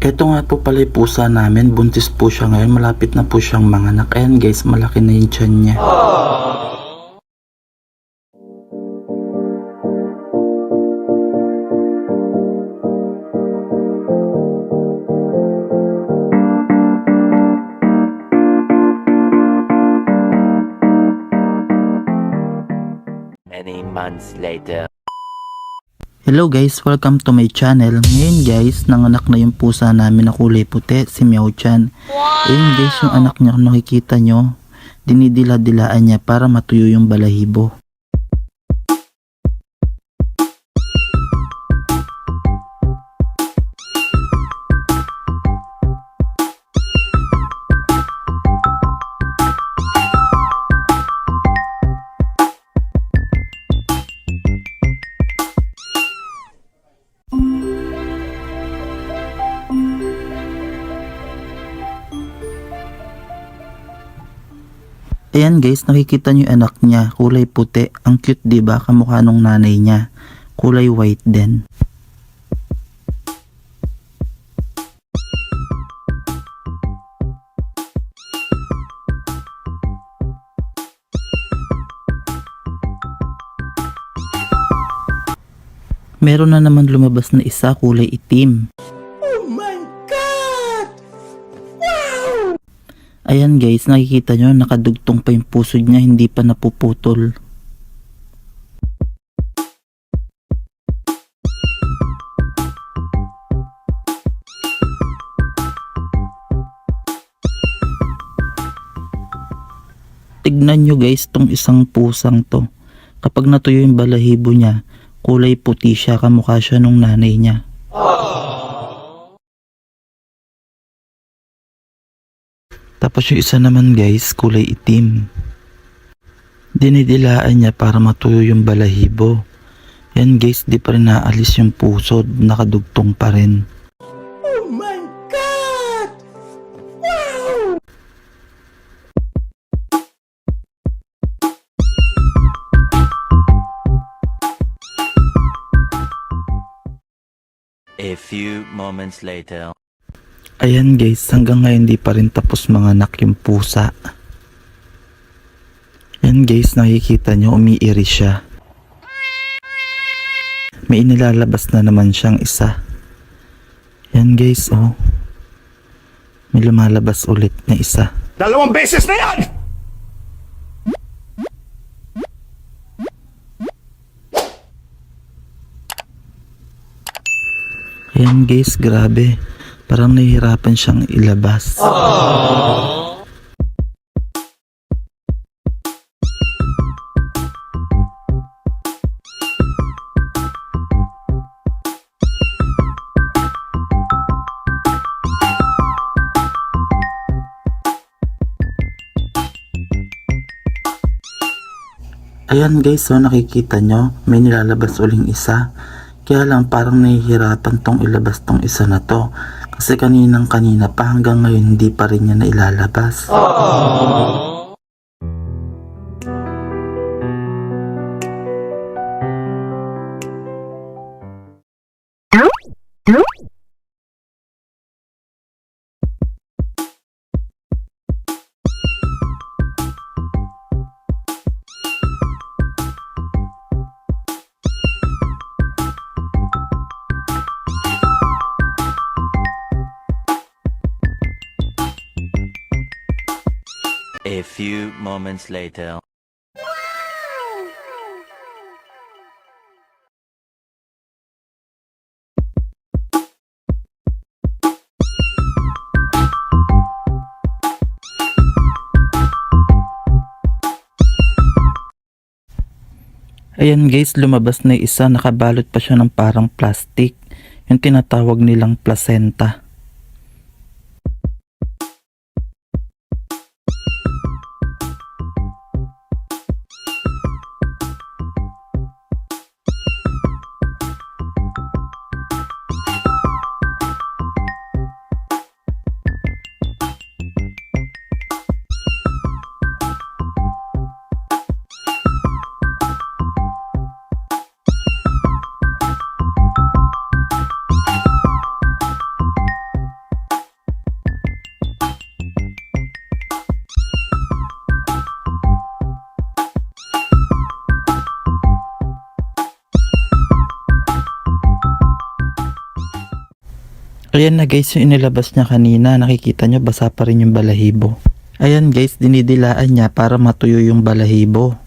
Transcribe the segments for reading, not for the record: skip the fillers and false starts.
Ito nga po pala yung pusa namin, buntis po siya ngayon, malapit na po siyang manganak. Ayan guys, malaki na yung tiyan niya. Many months later. Hello guys, welcome to my channel. Ngayon guys, nanganak na yung pusa namin na kulay puti, si Meow Chan. Ayun guys, yung anak niya kung nakikita nyo, dinidila-dilaan niya para matuyo yung balahibo. Ayan guys, nakikita nyo yung anak niya, kulay puti. Ang cute diba, kamukha nung nanay niya. Kulay white din. Meron na naman lumabas na isa, kulay itim. Ayan guys, nakikita nyo, nakadugtong pa yung pusod niya, hindi pa napuputol. Tignan nyo guys, tong isang pusang to. Kapag natuyo yung balahibo niya, kulay puti siya, kamukha siya nung nanay niya. Tapos yung isa naman guys, kulay itim. Dinidilaan niya para matuyo yung balahibo. Yan guys, di pa rin naalis yung pusod, nakadugtong pa rin. Oh my God! Wow! A few moments later. Ayan guys, hanggang ngayon di pa rin tapos manganak yung pusa. Ayan guys, nakikita nyo, umiiri siya. May inilalabas na naman siyang isa. Ayan guys, oh. May lumalabas ulit na isa. 2 beses na yan! Ayan guys, grabe. Parang nahihirapan siyang ilabas. Ayan guys, so nakikita nyo, may nilalabas uling isa. Kaya lang parang nahihirapan tong ilabas tong isa na to. Kasi kanina pa hanggang ngayon hindi pa rin niya na ilalabas. A few moments later. Ayan guys, lumabas na yung isa, nakabalot pa siya ng parang plastic. Yung tinatawag nilang placenta. Ayan na guys, yung inilabas niya kanina, nakikita nyo basa pa rin yung balahibo. Ayan guys, dinidilaan niya para matuyo yung balahibo.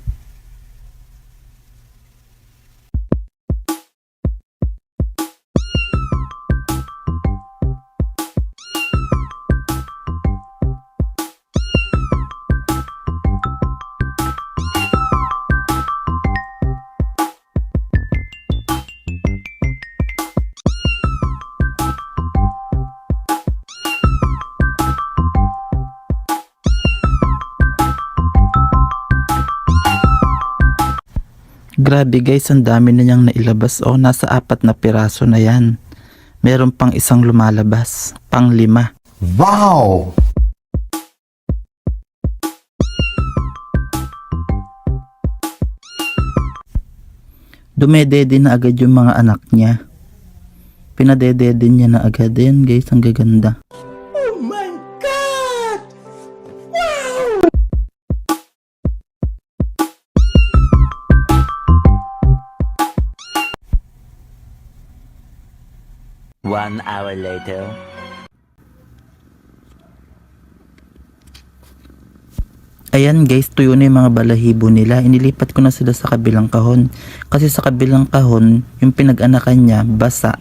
Grabe guys, ang dami na niyang nailabas. O, nasa 4 na piraso na yan. Meron pang isang lumalabas. Pang 5. Wow! Dumedede na agad yung mga anak niya. Pinadedede niya na agad. Ayan guys, ang gaganda. Oh my God! One hour later. Ayan guys, tuyo na yung mga balahibo nila. Inilipat ko na sila sa kabilang kahon. Kasi sa kabilang kahon, yung pinag-anakan niya, basa.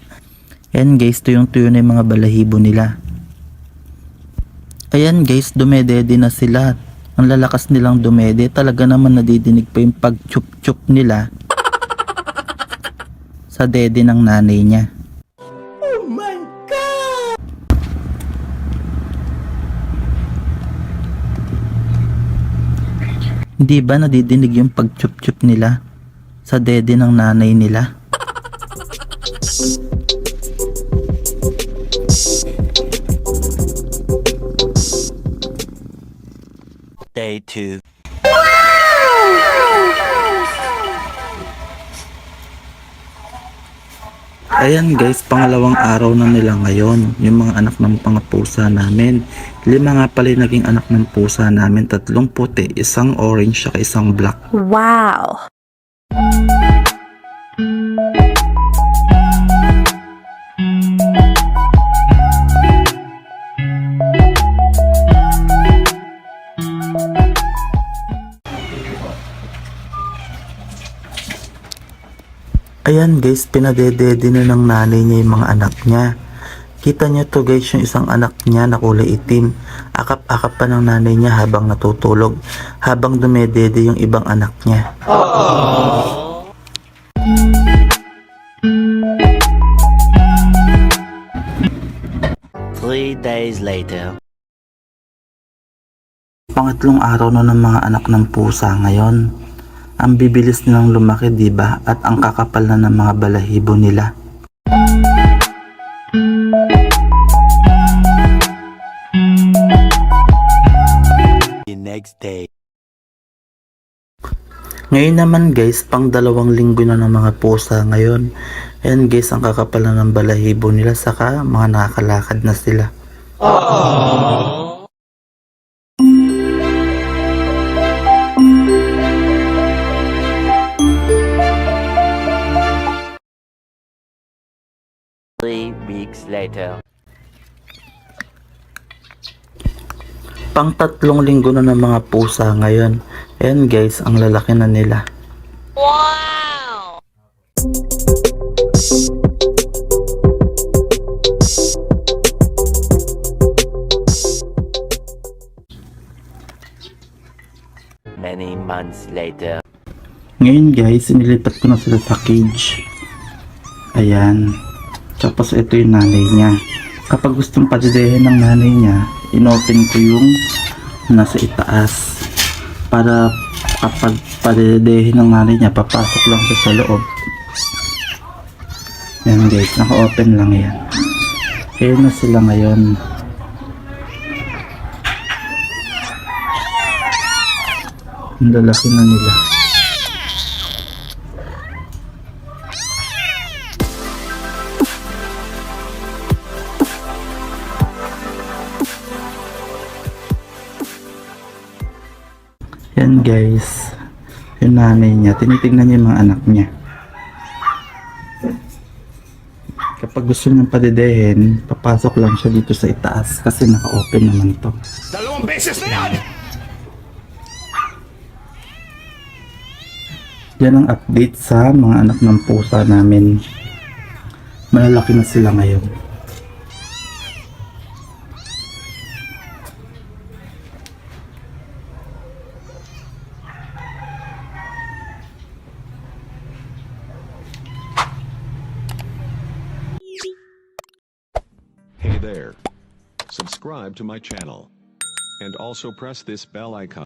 Ayan guys, tuyong-tuyo na yung mga balahibo nila. Ayan guys, dumedede na sila. Ang lalakas nilang dumede. Talaga naman nadidinig pa yung pag-chup-chup nila sa dede ng nanay niya. Oh my God! Hindi ba nadidinig yung pag-chup-chup nila sa dede ng nanay nila? Day 2. Ayan guys, pangalawang araw na nila ngayon, yung mga anak ng mga pusa namin. 5 nga pala yung naging anak ng pusa namin, 3 puti, 1 orange, saka 1 black. Wow. Ayan guys, pinadedede na ng nanay niya yung mga anak niya. Kita niyo to guys, yung isang anak niya na kulay itim. Akap-akap pa ng nanay niya habang natutulog, habang dumedede yung ibang anak niya. 3 days later. Pangatlong araw na ng mga anak ng pusa ngayon. Ang bibilis nilang lumaki, di ba? At ang kakapal na ng mga balahibo nila. The next day. Ngayon naman guys, pang 2 linggo na ng mga pusa ngayon. Ayan guys, ang kakapal na ng balahibo nila, saka mga nakakalakad na sila. Three weeks later. Pang 3 linggo na ng mga pusa ngayon. Ayan guys, ang lalaki na nila. Wow. Many months later. Ngayon guys, inilipat ko na sila sa cage. Ayan. Tapos ito yung nanay niya. Kapag gustong padidehin ng nanay niya, inopen ko yung nasa itaas. Para kapag padidehin ng nanay niya, papasok lang siya sa loob. Ayan guys, naka-open lang yan. Kaya na sila ngayon. Ang lalaki na nila. Yan guys, yung nanay niya, tinitignan niya yung mga anak niya. Kapag gusto niyang padedehin, papasok lang siya dito sa itaas kasi naka-open naman to. 2 beses na yan! Yan ang update sa mga anak ng pusa namin. Malalaki na sila ngayon. Hey there. Subscribe to my channel. And also press this bell icon.